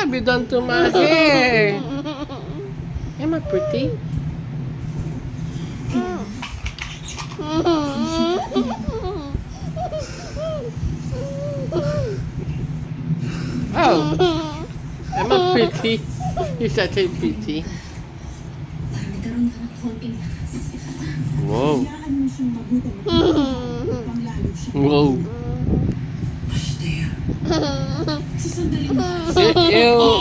have you done to my hair? Am I pretty? Oh, am I pretty? You're such a pretty. Whoa. Whoa.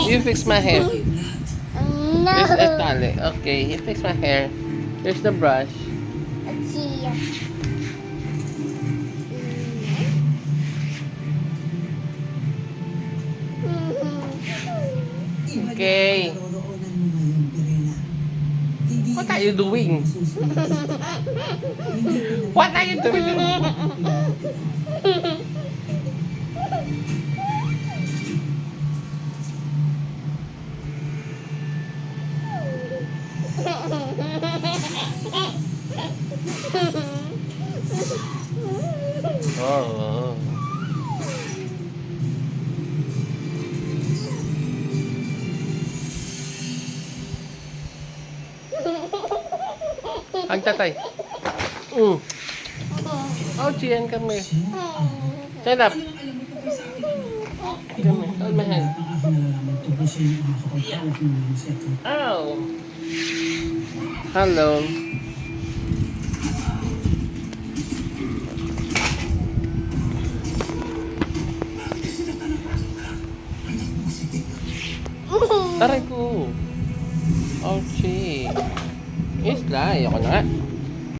You fix my hair. There's a tali. Okay, you fix my hair. There's the brush. Okay. What are you doing? What are you doing? Oh. Ang tatay. Oh, Gian, kami. Stand up. Kami. Hold my hand. Oh. Hello. Taray ko. Okay. Isla, ayoko na nga.